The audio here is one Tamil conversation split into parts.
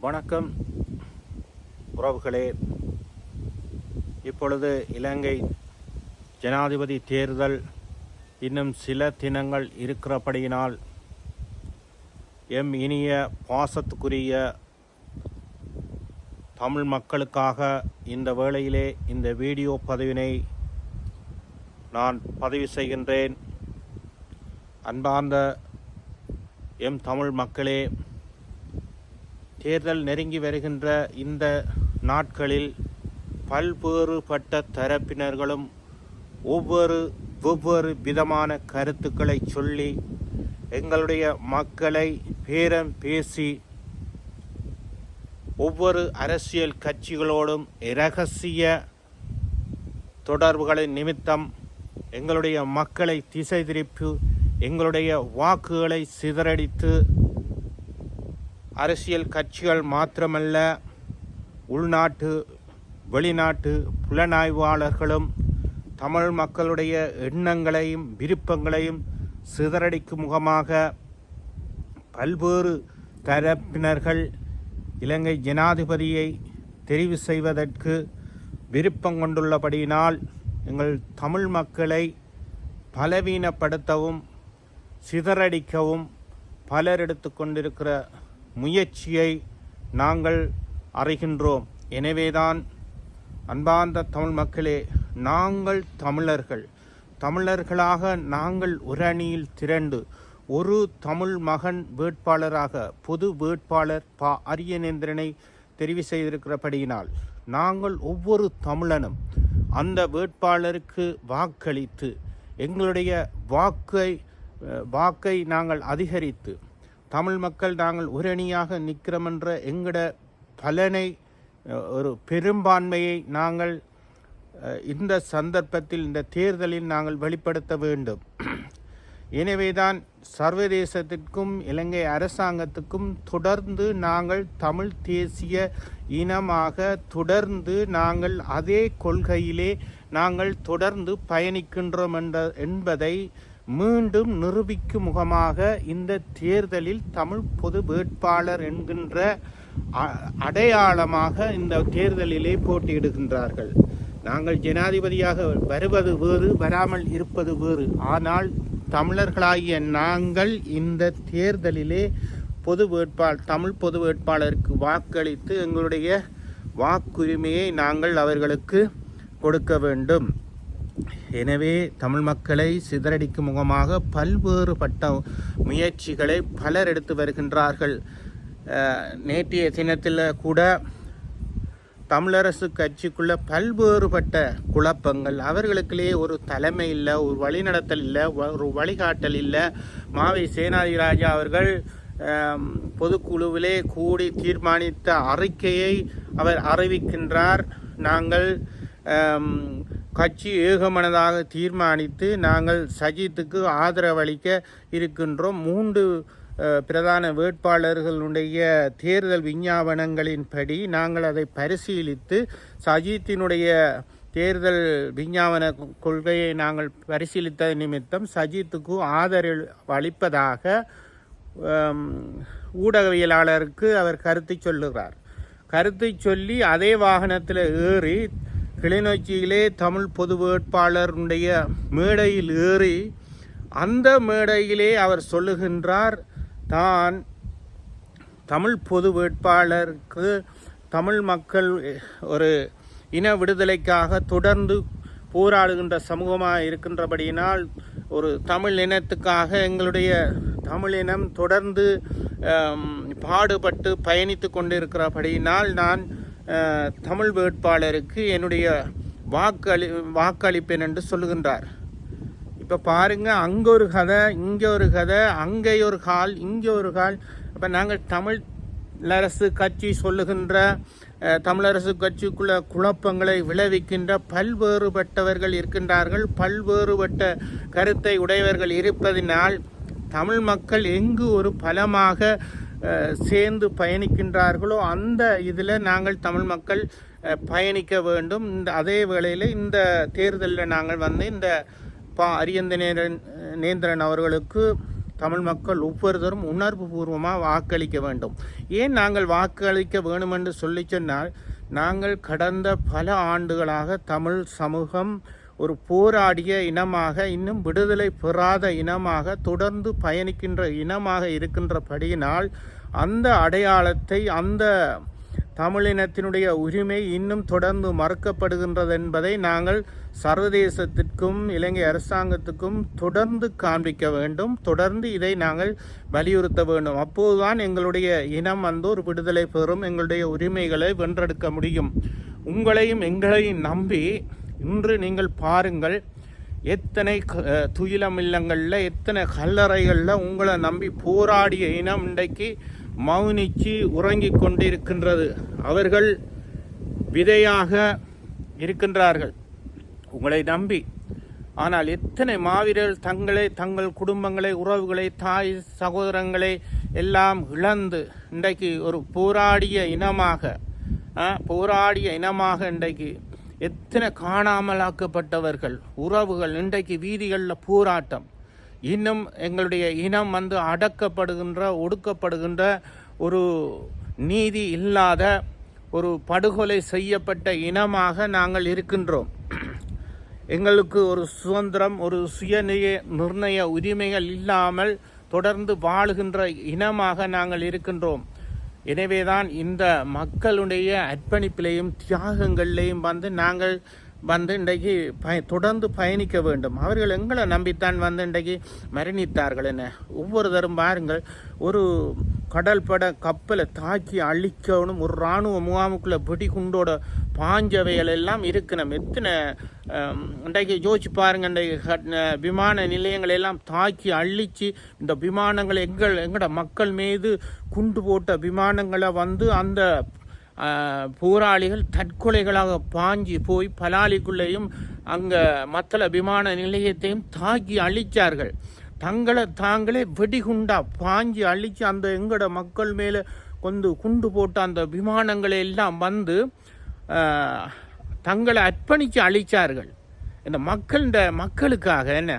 வணக்கம் உறவுகளே. இப்பொழுது இலங்கை ஜனாதிபதி தேர்தல் இன்னும் சில தினங்கள் இருக்கிறபடியினால் எம் இனிய பாசத்துக்குரிய தமிழ் மக்களுக்காக இந்த வேளையிலே இந்த வீடியோ பதிவினை நான் பதிவு செய்கின்றேன். அன்பார்ந்த எம் தமிழ் மக்களே, தேர்தல் நெருங்கி வருகின்ற இந்த நாட்களில் பல்வேறுபட்ட தரப்பினர்களும் ஒவ்வொரு விதமான கருத்துக்களை சொல்லி எங்களுடைய மக்களை பேரம் பேசி ஒவ்வொரு அரசியல் கட்சிகளோடும் இரகசிய தொடர்புகளின் நிமித்தம் எங்களுடைய மக்களை திசை திருப்பி எங்களுடைய வாக்குகளை சிதறடித்து அரசியல் கட்சிகள் மாத்திரமல்ல, உள்நாட்டு வெளிநாட்டு புலனாய்வாளர்களும் தமிழ் மக்களுடைய எண்ணங்களையும் விருப்பங்களையும் சிதறடிக்கும் முகமாக பல்வேறு தரப்பினர்கள் இலங்கை ஜனாதிபதியை தெரிவு செய்வதற்கு விருப்பம் கொண்டுள்ளபடியினால் எங்கள் தமிழ் மக்களை பலவீனப்படுத்தவும் சிதறடிக்கவும் பலர் எடுத்து கொண்டிருக்கிற முயற்சியை நாங்கள் அறிகின்றோம். எனவேதான் அன்பார்ந்த தமிழ் மக்களே, நாங்கள் தமிழர்களாக நாங்கள் ஒரு அணியில் திரண்டு ஒரு தமிழ் மகன் வேட்பாளராக பொது வேட்பாளர் அரியநேந்திரனை தெரிவு செய்திருக்கிறபடியினால் நாங்கள் ஒவ்வொரு தமிழனும் அந்த வேட்பாளருக்கு வாக்களித்து எங்களுடைய வாக்கை நாங்கள் அதிகரித்து தமிழ் மக்கள் நாங்கள் ஒரு அணியாக நிற்கிறோம் என்ற எங்களோட பலனை ஒரு பெரும்பான்மையை நாங்கள் இந்த சந்தர்ப்பத்தில் இந்த தேர்தலில் நாங்கள் வெளிப்படுத்த வேண்டும். எனவேதான் சர்வதேசத்திற்கும் இலங்கை அரசாங்கத்துக்கும் தொடர்ந்து நாங்கள் தமிழ் தேசிய இனமாக தொடர்ந்து நாங்கள் அதே கொள்கையிலே நாங்கள் தொடர்ந்து பயணிக்கின்றோம் என்பதை மீண்டும் நிரூபிக்கும் முகமாக இந்த தேர்தலில் தமிழ் பொது வேட்பாளர் என்கின்ற அடையாளமாக இந்த தேர்தலிலே போட்டியிடுகின்றார்கள். நாங்கள் ஜனாதிபதியாக வருவது வேறு, வராமல் இருப்பது வேறு. ஆனால் தமிழர்களாகிய நாங்கள் இந்த தேர்தலிலே தமிழ் பொது வேட்பாளருக்கு வாக்களித்து எங்களுடைய வாக்குரிமையை நாங்கள் அவர்களுக்கு கொடுக்க வேண்டும். எனவே தமிழ் மக்களை சிதறடிக்கும் முகமாக பல்வேறுபட்ட முயற்சிகளை பலர் எடுத்து வருகின்றார்கள். நேற்றைய தினத்தில் கூட தமிழரசு கட்சிக்குள்ள பல்வேறுபட்ட குழப்பங்கள், அவர்களுக்குள்ளே ஒரு தலைமை இல்லை, ஒரு வழிநடத்தல் இல்லை, ஒரு வழிகாட்டல் இல்லை. மாவை சேனாதிராஜா அவர்கள் பொதுக்குழுவிலே கூடி தீர்மானித்த அறிக்கையை அவர் அறிவிக்கின்றார். நாங்கள் கட்சி ஏகமனதாக தீர்மானித்து நாங்கள் சஜித்துக்கு ஆதரவளிக்க இருக்கின்றோம். 3 பிரதான வேட்பாளர்களுடைய தேர்தல் விஞ்ஞாபனங்களின்படி நாங்கள் அதை பரிசீலித்து சஜித்தினுடைய தேர்தல் விஞ்ஞாபன கொள்கையை நாங்கள் பரிசீலித்த நிமித்தம் சஜித்துக்கு ஆதரவு அளிப்பதாக ஊடகவியலாளருக்கு அவர் கருத்தை சொல்லுகிறார். கருத்தை சொல்லி அதே வாகனத்தில் ஏறி கிளிநொச்சியிலே தமிழ் பொது வேட்பாளருடைய மேடையில் ஏறி அந்த மேடையிலே அவர் சொல்லுகின்றார், தான் தமிழ் பொது வேட்பாளருக்கு தமிழ் மக்கள் ஒரு இன விடுதலைக்காக தொடர்ந்து போராடுகின்ற சமூகமாக இருக்கின்றபடியினால் ஒரு தமிழ் இனத்துக்காக எங்களுடைய தமிழ் இனம் தொடர்ந்து பாடுபட்டு பயணித்து கொண்டிருக்கிறபடியினால் நான் தமிழ் வேட்பாளருக்கு என்னுடைய வாக்களிப்பேன் என்று சொல்லுகின்றார். இப்போ பாருங்கள், அங்கே ஒரு கதை, இங்கே ஒரு கதை, அங்கே ஒரு கால், இங்கே ஒரு கால். அப்போ நாங்கள் தமிழரசு கட்சி சொல்லுகின்ற தமிழரசு கட்சிக்குள்ள குழப்பங்களை விளைவிக்கின்ற பல்வேறுபட்டவர்கள் இருக்கின்றார்கள். பல்வேறுபட்ட கருத்தை உடையவர்கள் இருப்பதினால் தமிழ் மக்கள் எங்கு ஒரு பலமாக சேர்ந்து பயணிக்கின்றார்களோ அந்த இதில் நாங்கள் தமிழ் மக்கள் பயணிக்க வேண்டும். அதே வேளையில் இந்த தேர்தலில் நாங்கள் இந்த அரியநேந்திரன் அவர்களுக்கு தமிழ் மக்கள் ஒவ்வொருத்தரும் உணர்வு பூர்வமாக வாக்களிக்க வேண்டும். ஏன் நாங்கள் வாக்களிக்க வேண்டும் என்று சொல்லி சொன்னால், நாங்கள் கடந்த பல ஆண்டுகளாக தமிழ் சமூகம் ஒரு போராடிய இனமாக, இன்னும் விடுதலை பெறாத இனமாக, தொடர்ந்து பயணிக்கின்ற இனமாக இருக்கின்றபடியினால் அந்த அடையாளத்தை, அந்த தமிழினத்தினுடைய உரிமை இன்னும் தொடர்ந்து மறுக்கப்படுகின்றது என்பதை நாங்கள் சர்வதேசத்திற்கும் இலங்கை அரசாங்கத்துக்கும் தொடர்ந்து காண்பிக்க வேண்டும். தொடர்ந்து இதை நாங்கள் வலியுறுத்த வேண்டும். அப்போதுதான் எங்களுடைய இனம் ஒரு விடுதலை பெறும், எங்களுடைய உரிமைகளை வென்றெடுக்க முடியும். உங்களையும் எங்களையும் நம்பி இன்று நீங்கள் பாருங்கள், எத்தனை துயிலம் இல்லங்களில், எத்தனை கல்லறைகளில் உங்களை நம்பி போராடிய இனம் இன்றைக்கு மௌனிச்சு உறங்கிக் கொண்டிருக்கின்றது. அவர்கள் விதையாக இருக்கின்றார்கள் உங்களை நம்பி. ஆனால் எத்தனை மாவீரர்கள் தங்கள் குடும்பங்களை, உறவுகளை, தாய் சகோதரங்களை எல்லாம் இழந்து இன்றைக்கு ஒரு போராடிய இனமாக இன்றைக்கு எத்தனை காணாமலாக்கப்பட்டவர்கள், உறவுகள், இன்றைக்கு வீதிகளில் போராட்டம். இன்னும் எங்களுடைய இனம் அடக்கப்படுகின்ற, ஒடுக்கப்படுகின்ற, ஒரு நீதி இல்லாத, ஒரு படுகொலை செய்யப்பட்ட இனமாக நாங்கள் இருக்கின்றோம். எங்களுக்கு ஒரு சுதந்திரம், ஒரு நிர்ணய உரிமைகள் இல்லாமல் தொடர்ந்து வாழுகின்ற இனமாக நாங்கள் இருக்கின்றோம். எனவேதான் இந்த மக்களுடைய அர்ப்பணிப்பிலையும் தியாகங்கள்லையும் நாங்கள் இன்றைக்கு தொடர்ந்து பயணிக்க வேண்டும். அவர்கள் எங்களை நம்பித்தான் இன்றைக்கு மரணித்தார்கள். என்ன ஒவ்வொருத்தரும் பாருங்கள், ஒரு கடல்பட கப்பலை தாக்கி அழிக்கணும், ஒரு இராணுவ முகாமுக்குள்ள வெடிகுண்டோட பாஞ்சவைகள் எல்லாம் இருக்கணும். எத்தனை இன்றைக்கு யோசிச்சு பாருங்க, இன்றைக்கு விமான நிலையங்களை எல்லாம் தாக்கி அழிச்சு இந்த விமானங்களை எங்களோட மக்கள் மீது குண்டு போட்ட விமானங்களை அந்த போராளிகள் தற்கொலைகளாக பாஞ்சி போய் பலாலிக்குள்ளேயும் அங்கே மத்தள விமான நிலையத்தையும் தாக்கி அழித்தார்கள். தாங்களே வெடிகுண்டா பாஞ்சி அழித்து அந்த எங்களோட மக்கள் மேலே குண்டு போட்ட அந்த விமானங்களை எல்லாம் தங்களை அர்ப்பணித்து அழித்தார்கள். இந்த மக்களுக்காக. என்ன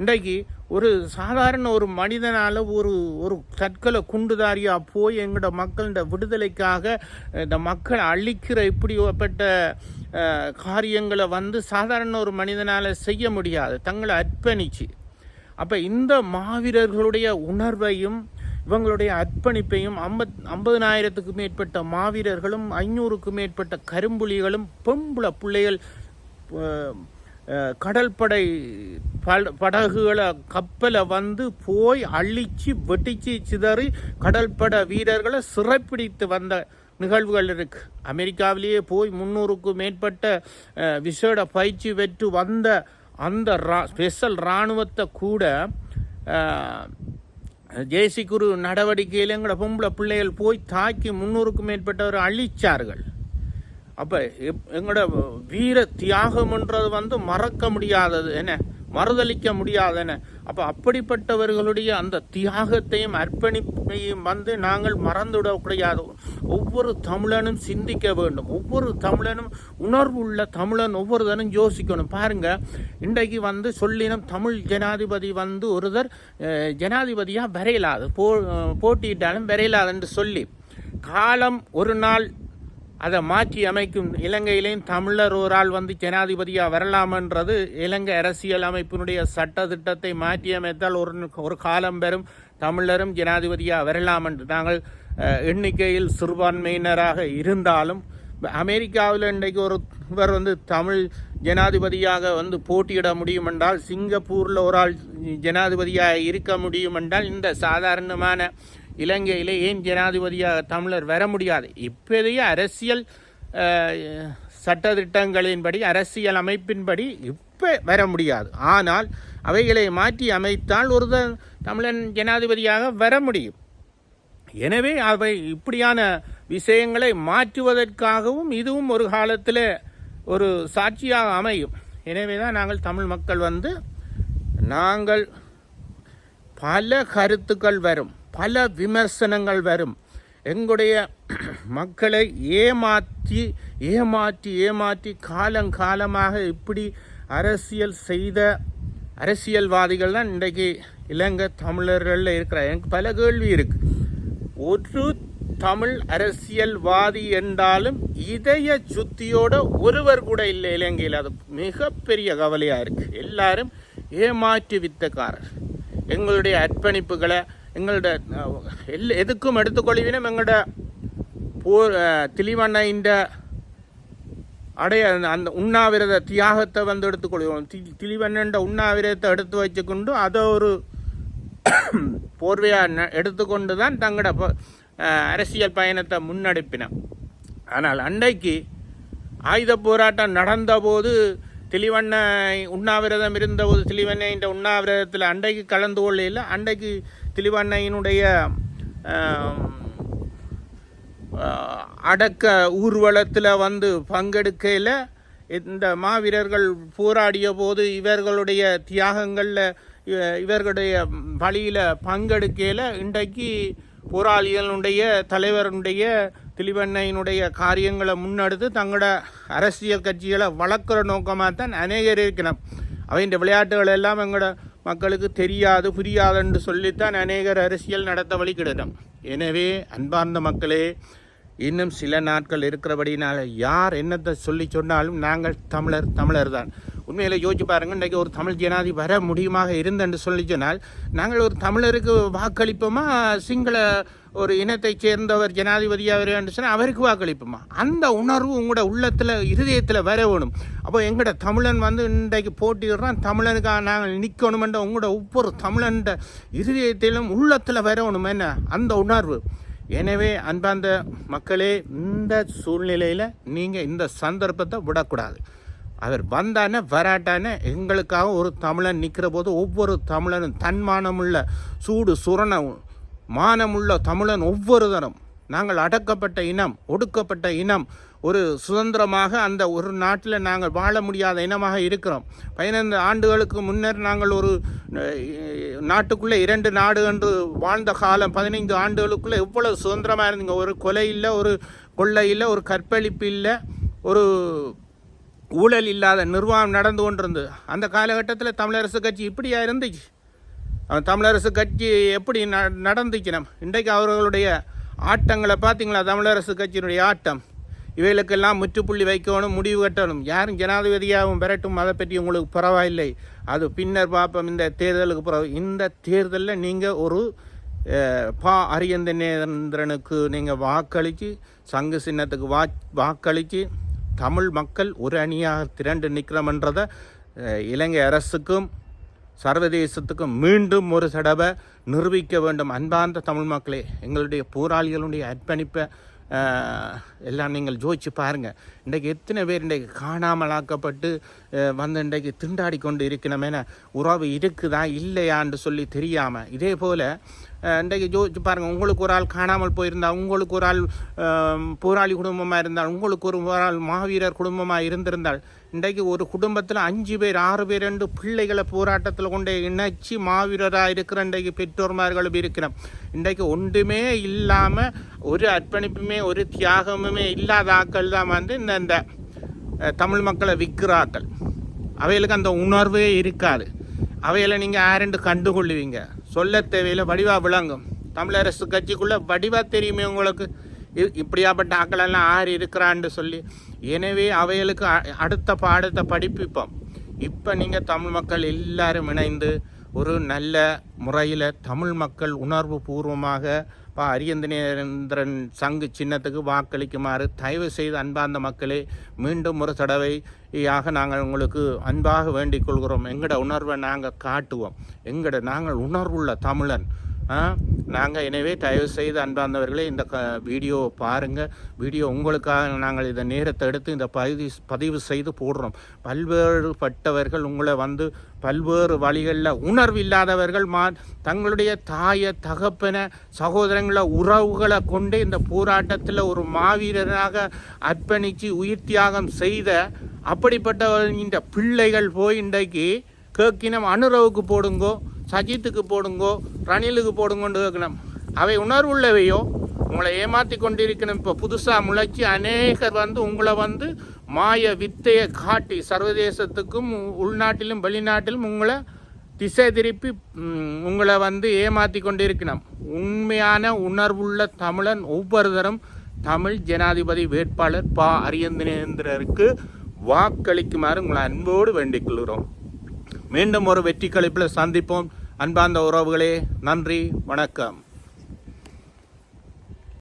இன்றைக்கு ஒரு சாதாரண ஒரு மனிதனால் ஒரு தற்கொலை குண்டுதாரியாக போய் எங்களோட மக்களோட விடுதலைக்காக இந்த மக்களை அழிக்கிற இப்படிப்பட்ட காரியங்களை சாதாரண ஒரு மனிதனால் செய்ய முடியாது, தங்களை அர்ப்பணிச்சு. அப்போ இந்த மாவீரர்களுடைய உணர்வையும் இவங்களுடைய அர்ப்பணிப்பையும் 50,000க்கு மேற்பட்ட மாவீரர்களும் 500க்கும் மேற்பட்ட கரும்புலிகளும் பொம்பளை பிள்ளைகள் கடற்படை படகுகளை கப்பலை போய் அழிச்சு வெட்டிச்சு சிதறி கடற்படை வீரர்களை சிறைப்பிடித்து வந்த நிகழ்வுகள் இருக்கு. அமெரிக்காவிலேயே போய் 300க்கும் மேற்பட்ட விசேட பயிற்சி பெற்று வந்த அந்த ஸ்பெஷல் இராணுவத்தை கூட ஜேசி குரு நடவடிக்கையில் எங்களோட பொம்பளை பிள்ளைகள் போய் தாக்கி 300க்கும் மேற்பட்டவர் அழிச்சார்கள். அப்போ எங்களோட வீர தியாகம்ன்றது மறக்க முடியாதது, மறுதளிக்க முடியாதன. அப்போ அப்படிப்பட்டவர்களுடைய அந்த தியாகத்தையும் அர்ப்பணிப்பையும் நாங்கள் மறந்துவிடக்கூடாது. ஒவ்வொரு தமிழனும் சிந்திக்க வேண்டும். ஒவ்வொரு தமிழனும் உணர்வு உள்ள தமிழன் ஒவ்வொருத்தனும் யோசிக்கணும். பாருங்க, இன்றைக்கு சொல்லினம் தமிழ் ஜனாதிபதி ஒருத்தர் ஜனாதிபதியாக வரையலாது, போட்டியிட்டாலும் வரையலாது என்று சொல்லி காலம் ஒரு நாள் அதை மாற்றி அமைக்கும். இலங்கையிலேயும் தமிழர் ஒரு ஆள் ஜனாதிபதியாக வரலாமன்றது இலங்கை அரசியல் அமைப்பினுடைய சட்ட திட்டத்தை மாற்றி அமைத்தால் ஒரு காலம் பெறும் தமிழரும் ஜனாதிபதியாக வரலாம் என்று நாங்கள் எண்ணிக்கையில் சிறுபான்மையினராக இருந்தாலும், அமெரிக்காவில் இன்றைக்கு ஒருவர் தமிழ் ஜனாதிபதியாக போட்டியிட முடியும் என்றால், சிங்கப்பூரில் ஒரு ஆள் ஜனாதிபதியாக இருக்க முடியும் என்றால், இந்த சாதாரணமான இலங்கையிலே ஏன் ஜனாதிபதியாக தமிழர் வர முடியாது? இப்போதைய அரசியல் சட்டத்திட்டங்களின்படி, அரசியல் அமைப்பின்படி இப்போ வர முடியாது. ஆனால் அவைகளை மாற்றி அமைத்தால் ஒரு தமிழன் ஜனாதிபதியாக வர முடியும். எனவே அவை இப்படியான விஷயங்களை மாற்றுவதற்காகவும் இதுவும் ஒரு காலத்தில் ஒரு சாட்சியாக அமையும். எனவே தான் நாங்கள் தமிழ் மக்கள் நாங்கள் பல கருத்துக்கள் வரும், பல விமர்சனங்கள் வரும். எங்களுடைய மக்களை ஏமாற்றி ஏமாற்றி ஏமாற்றி காலங்காலமாக இப்படி அரசியல் செய்த அரசியல்வாதிகள் தான் இன்றைக்கு இலங்கை தமிழர்களில் இருக்கிற எனக்கு பல கேள்வி இருக்கு. ஒரு தமிழ் அரசியல்வாதி என்றாலும் இதய சுத்தியோட ஒருவர் கூட இல்லை இலங்கையில். அது மிகப்பெரிய கவலையாக இருக்குது. எல்லாரும் ஏமாற்றி வித்தக்காரர். எங்களுடைய அர்ப்பணிப்புகளை எங்களோட எதுக்கும் எடுத்துக்கொள்வினும் எங்களோட திலிவண்ணையின் அந்த உண்ணாவிரத தியாகத்தை வந்து எடுத்துக்கொள்வோம். திலிவண்ண உண்ணாவிரதத்தை எடுத்து வச்சுக்கொண்டு அதை ஒரு போர்வையாக எடுத்துக்கொண்டு தான் தங்களோட அரசியல் பயணத்தை முன்னெடுப்பினோம். ஆனால் அன்றைக்கு ஆயுத போராட்டம் நடந்தபோது திலிவண்ண உண்ணாவிரதம் இருந்தபோது திலிவண்ணையின் உண்ணாவிரதத்தில் அன்றைக்கு கலந்து கொள்ளையில் அன்றைக்கு திலிவண்ணையினுடைய அடக்க ஊர்வலத்தில் வந்து பங்கெடுக்கையில் இந்த மாவீரர்கள் போராடிய போது இவர்களுடைய தியாகங்களில் இவர்களுடைய வழியில் பங்கெடுக்கையில் இன்றைக்கு போராளிகளுடைய தலைவருடைய திலிவண்ணையினுடைய காரியங்களை முன்னெடுத்து தங்களோட அரசியல் கட்சிகளை வளர்க்குற நோக்கமாக தான் அநேகர் இருக்கணும். அவைன்ற விளையாட்டுகள் எல்லாம் எங்களோட மக்களுக்கு தெரியாது புரியாதுன்னு சொல்லித்தான் அநேகர் அரசியல் நடத்த வழி கிடணும். எனவே அன்பார்ந்த மக்களே, இன்னும் சில நாட்கள் இருக்கிறபடினால யார் என்னத்தை சொல்லி சொன்னாலும் நாங்கள் தமிழர் தான். உண்மையில் யோசிச்சு பாருங்கள், இன்றைக்கி ஒரு தமிழ் ஜனாதிபதி வர முடியுமாக இருந்தென்று சொல்லி சொன்னால் நாங்கள் ஒரு தமிழருக்கு வாக்களிப்போமா, சிங்கள ஒரு இனத்தை சேர்ந்தவர் ஜனாதிபதியாக வருன்னு சொன்னால் அவருக்கு வாக்களிப்போமா? அந்த உணர்வு உங்களோட உள்ளத்தில் இருதயத்தில் வர வேணும். அப்போ எங்களோட தமிழன் வந்து இன்றைக்கு போட்டிடுறான், தமிழனுக்காக நாங்கள் நிற்கணுமென்ற உங்களோட ஒவ்வொரு தமிழன் இருதயத்திலும் உள்ளத்தில் வரணும் என்ன அந்த உணர்வு. எனவே அன்பார்ந்த மக்களே, இந்த சூழ்நிலையில் நீங்கள் இந்த சந்தர்ப்பத்தை விடக்கூடாது. அவர் வந்தானே வராட்டானே எங்களுக்காக ஒரு தமிழன் நிற்கிற போது ஒவ்வொரு தமிழனும் தன்மானமுள்ள சூடு சுரண மானமுள்ள தமிழன் ஒவ்வொரு தரம் நாங்கள் அடக்கப்பட்ட இனம், ஒடுக்கப்பட்ட இனம், ஒரு சுதந்திரமாக அந்த ஒரு நாட்டில் நாங்கள் வாழ முடியாத இனமாக இருக்கிறோம். 15 ஆண்டுகளுக்கு முன்னர் நாங்கள் ஒரு நாட்டுக்குள்ளே 2 நாடு என்று வாழ்ந்த காலம். 15 ஆண்டுகளுக்குள்ளே எவ்வளவு சுதந்திரமாக இருந்தீங்க. ஒரு கொலை இல்லை, ஒரு கொள்ளை இல்லை, ஒரு கற்பழிப்பு இல்லை, ஒரு ஊழல் இல்லாத நிர்வாகம் நடந்து கொண்டிருந்தது. அந்த காலகட்டத்தில் தமிழரசு கட்சி இப்படியா இருந்துச்சு? தமிழரசு கட்சி எப்படி நடந்துக்கணும்? இன்றைக்கு அவர்களுடைய ஆட்டங்களை பார்த்தீங்களா? தமிழரசு கட்சியினுடைய ஆட்டம். இவைகளுக்கெல்லாம் முற்றுப்புள்ளி வைக்கணும், முடிவு கட்டணும். யாரும் ஜனாதிபதியாகவும் பெறட்டும், அதை பற்றி உங்களுக்கு பரவாயில்லை, அது பின்னர் பார்ப்போம். இந்த தேர்தலுக்கு பிறகு இந்த தேர்தலில் நீங்கள் ஒரு அரியந்தனேந்திரனுக்கு நீங்கள் வாக்களித்து, சங்கு சின்னத்துக்கு வாக்களித்து தமிழ் மக்கள் ஒரு அணியாக திரண்டு நிற்கிறோம்ன்றதை இலங்கை அரசுக்கும் சர்வதேசத்துக்கும் மீண்டும் ஒரு தடவை நிரூபிக்க வேண்டும். அன்பார்ந்த தமிழ் மக்களே, எங்களுடைய போராளிகளுடைய அர்ப்பணிப்பை எல்லாம் நீங்கள் யோசிச்சு பாருங்கள். இன்றைக்கு எத்தனை பேர் இன்றைக்கு காணாமலாக்கப்பட்டு வந்து இன்றைக்கு திண்டாடி கொண்டு இருக்கணுமேன உறவு இருக்குதா இல்லையான்னு சொல்லி தெரியாமல். இதே போல் இன்றைக்கு யோசிச்சு பாருங்கள், உங்களுக்கு ஒரு ஆள் காணாமல் போயிருந்தால், உங்களுக்கு ஒரு ஆள் போராளி குடும்பமாக இருந்தால், உங்களுக்கு ஒரு ஆள் மாவீரர் குடும்பமாக இருந்திருந்தால், இன்றைக்கு ஒரு குடும்பத்தில் 5 பேர் 6 பேர் 2 பிள்ளைகளை போராட்டத்தில் கொண்டு இணைச்சி மாவீரராக இருக்கிற இன்றைக்கு பெற்றோர்மார்களும் இருக்கிறோம். இன்றைக்கு ஒன்றுமே இல்லாமல், ஒரு அர்ப்பணிப்புமே ஒரு தியாகமுமே இல்லாத ஆக்கள் தான் வந்து இந்த தமிழ் மக்களை விற்கிறாக்கள். அவைகளுக்கு அந்த உணர்வே இருக்காது. அவையில் நீங்கள் யாரென்று கண்டுகொள்ளுவீங்க? சொல்ல தேவையில் வடிவாக விளங்கும். தமிழரசு கட்சிக்குள்ளே வடிவாக தெரியுமே உங்களுக்கு, இப்படியாப்பட்ட ஆக்களெல்லாம் ஆறு இருக்கிறான்னு சொல்லி. எனவே அவைகளுக்கு அடுத்த பாடத்தை படிப்பிப்போம். இப்போ நீங்கள் தமிழ் மக்கள் எல்லாரும் இணைந்து ஒரு நல்ல முறையில் தமிழ் மக்கள் உணர்வு பூர்வமாக அரியந்தனேந்திரன் சங்கு சின்னத்துக்கு வாக்களிக்குமாறு தயவு செய்து அன்பார்ந்த மக்களே மீண்டும் ஒரு தடவையாக நாங்கள் உங்களுக்கு அன்பாக வேண்டிக் கொள்கிறோம். எங்களோட உணர்வை நாங்கள் காட்டுவோம். நாங்கள் உணர்வுள்ள தமிழன் நாங்கள். எனவே தயவு செய்து அன்பார்ந்தவர்களே இந்த வீடியோவை பாருங்கள். வீடியோ உங்களுக்காக நாங்கள் இதை நேரத்தை எடுத்து இந்த பதிவு செய்து போடுறோம். பல்வேறுபட்டவர்கள் உங்களை வந்து பல்வேறு வழிகளில் உணர்வு இல்லாதவர்கள் தங்களுடைய தாயை தகப்பனை சகோதரங்களை உறவுகளை கொண்டு இந்த போராட்டத்தில் ஒரு மாவீரராக அர்ப்பணித்து உயிர் தியாகம் செய்த அப்படிப்பட்ட இந்த பிள்ளைகள் போய் இன்றைக்கு கேட்கினம் அனுரவுக்கு போடுங்கோ, சஜித்துக்கு போடுங்கோ, ரணிலுக்கு போடுங்கோன்னு கேட்கணும். அவை உணர்வுள்ளவையோ உங்களை ஏமாற்றி கொண்டிருக்கணும். இப்போ புதுசாக முளைச்சி அநேகர் வந்து உங்களை வந்து மாய வித்தையை காட்டி சர்வதேசத்துக்கும் உள்நாட்டிலும் வெளிநாட்டிலும் உங்களை திசை திருப்பி உங்களை வந்து ஏமாற்றி கொண்டு இருக்கணும். உண்மையான உணர்வுள்ள தமிழன் ஒவ்வொருத்தரும் தமிழ் ஜனாதிபதி வேட்பாளர் ப. அரியந்தனேந்திரருக்கு வாக்களிக்குமாறு உங்களை அன்போடு வேண்டிக் கொள்கிறோம். மீண்டும் ஒரு வெற்றி கழிப்பில் சந்திப்போம். அன்பார்ந்த உறவுகளே, நன்றி, வணக்கம்.